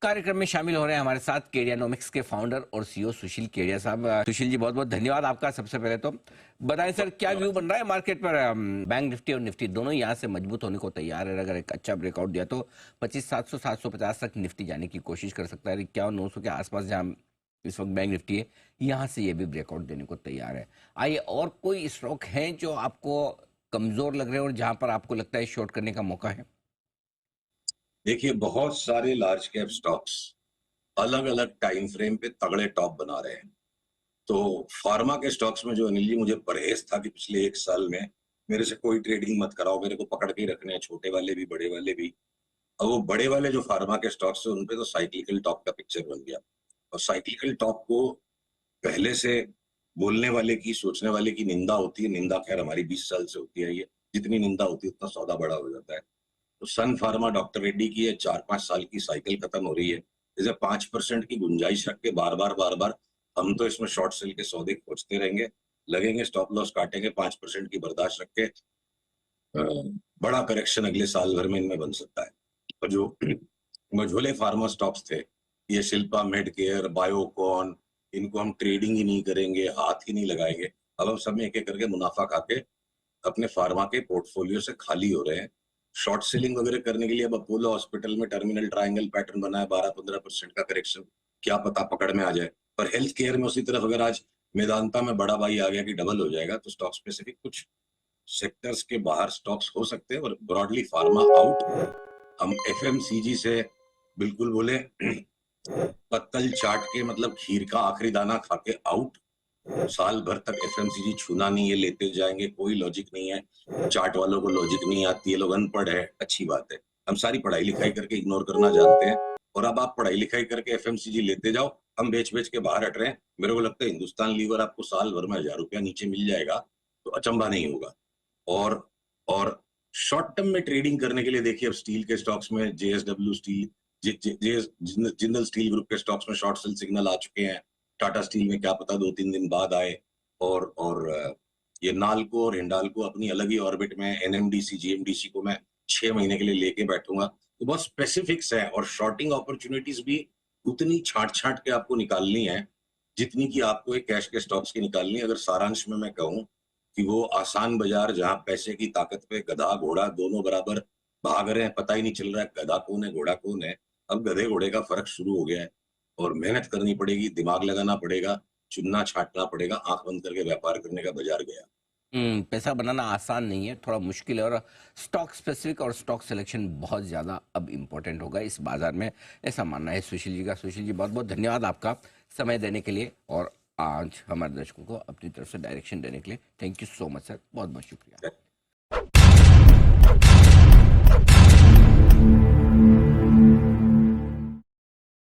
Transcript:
कार्यक्रम में शामिल हो रहे हैं हमारे साथ केडियानोमिक्स के फाउंडर और सीईओ सुशील केडिया साहब। सुशील जी, बहुत बहुत धन्यवाद आपका। सबसे पहले तो बताएं सर, क्या व्यू बन रहा है मार्केट पर? बैंक निफ्टी और निफ्टी दोनों यहाँ से मजबूत होने को तैयार है। अगर एक अच्छा ब्रेकआउट दिया तो 25,700 750 तक निफ्टी जाने की कोशिश कर सकता है। 51,900 के आसपास जहाँ इस वक्त बैंक निफ्टी है, यहाँ से ये भी ब्रेकआउट देने को तैयार है। आइए, और कोई स्टॉक है जो आपको कमजोर लग रहे हैं और जहां पर आपको लगता है शॉर्ट करने का मौका है? देखिए, बहुत सारे लार्ज कैप स्टॉक्स अलग अलग टाइम फ्रेम पे तगड़े टॉप बना रहे हैं। तो फार्मा के स्टॉक्स में जो अनिल जी मुझे परहेज था कि पिछले 1 साल में मेरे से कोई ट्रेडिंग मत कराओ, मेरे को पकड़ के ही रखने हैं, छोटे वाले भी बड़े वाले भी। और वो बड़े वाले जो फार्मा के स्टॉक्स है उनपे तो साइक्लिकल टॉप का पिक्चर बन गया। और साइक्लिकल टॉप को पहले से बोलने वाले की, सोचने वाले की निंदा होती है। निंदा खैर हमारी 20 साल से होती है। ये जितनी निंदा होती है उतना सौदा बड़ा हो जाता है। तो सन फार्मा डॉक्टर रेड्डी की ये 4-5 साल की साइकिल खत्म हो रही है। जैसे 5% की गुंजाइश रख के बार बार हम तो इसमें शॉर्ट सेल के सौदे खोजते रहेंगे, लगेंगे, स्टॉप लॉस काटेंगे। 5% की बर्दाश्त रख के बड़ा करेक्शन अगले साल भर में इनमें बन सकता है। और जो मझोले फार्मा स्टॉक्स थे, ये शिल्पा मेडकेयर, बायोकॉन, इनको हम ट्रेडिंग ही नहीं करेंगे, हाथ ही नहीं लगाएंगे। अब हम सब में एक एक करके मुनाफा खा के अपने फार्मा के पोर्टफोलियो से खाली हो रहे हैं। शॉर्ट सेलिंग वगैरह करने के लिए अब अपोलो हॉस्पिटल में टर्मिनल ट्रायंगल पैटर्न बना है, 12-15% का करेक्शन, क्या पता पकड़ में आ जाए। पर हेल्थ केयर में उसी तरफ अगर आज मेदांता में बड़ा भाई आ गया कि डबल हो जाएगा, तो स्टॉक स्पेसिफिक कुछ सेक्टर्स के बाहर स्टॉक्स हो सकते हैं और ब्रॉडली फार्मा आउट। हम एफएमसीजी से बिल्कुल बोले पत्तल चाट के, मतलब खीर का आखिरी दाना खा के आउट। साल भर तक एफएमसीजी छूना नहीं है, लेते जाएंगे, कोई लॉजिक नहीं है। चार्ट वालों को लॉजिक नहीं आती है, लोग अनपढ़ है, अच्छी बात है। हम सारी पढ़ाई लिखाई करके इग्नोर करना जानते हैं। और अब आप पढ़ाई लिखाई करके एफएमसीजी लेते जाओ, हम बेच बेच के बाहर हट रहे हैं। मेरे को लगता है हिंदुस्तान लीवर आपको साल भर में 1,000 रुपया नीचे मिल जाएगा तो अचंभा नहीं होगा। और और शॉर्ट टर्म में ट्रेडिंग करने के लिए देखिए, अब स्टील के स्टॉक्स में JSW steel, Jindal steel group के स्टॉक्स में शॉर्ट सेल सिग्नल आ चुके हैं। टाटा स्टील में क्या पता 2-3 दिन बाद आए। और ये नाल्को और हिंडाल्को अपनी अलग ही ऑर्बिट में, एनएमडीसी जीएमडीसी को मैं 6 महीने के लिए लेके बैठूंगा। तो बहुत स्पेसिफिक्स है और शॉर्टिंग अपॉर्चुनिटीज भी उतनी छांट छांट के आपको निकालनी है जितनी कि आपको एक कैश के स्टॉक्स की निकालनी है। अगर सारांश में मैं कहूं कि वो आसान बाजार जहां पैसे की ताकत पे गधा घोड़ा दोनों बराबर भाग रहे हैं, पता ही नहीं चल रहा है गधा कौन है घोड़ा कौन है। अब गधे घोड़े का फर्क शुरू हो गया है और मेहनत करनी पड़ेगी, दिमाग लगाना पड़ेगा, चुनना छांटना पड़ेगा। आंख बंद करके व्यापार करने का बाजार गया। पैसा बनाना आसान नहीं है, थोड़ा मुश्किल है। और स्टॉक स्पेसिफिक और स्टॉक सिलेक्शन बहुत ज़्यादा अब इम्पोर्टेंट होगा इस बाजार में, ऐसा मानना है सुशील जी का। सुशील जी, बहुत बहुत धन्यवाद आपका समय देने के लिए और आज हमारे दर्शकों को अपनी तरफ से डायरेक्शन देने के लिए। Thank you so much sir, बहुत बहुत शुक्रिया।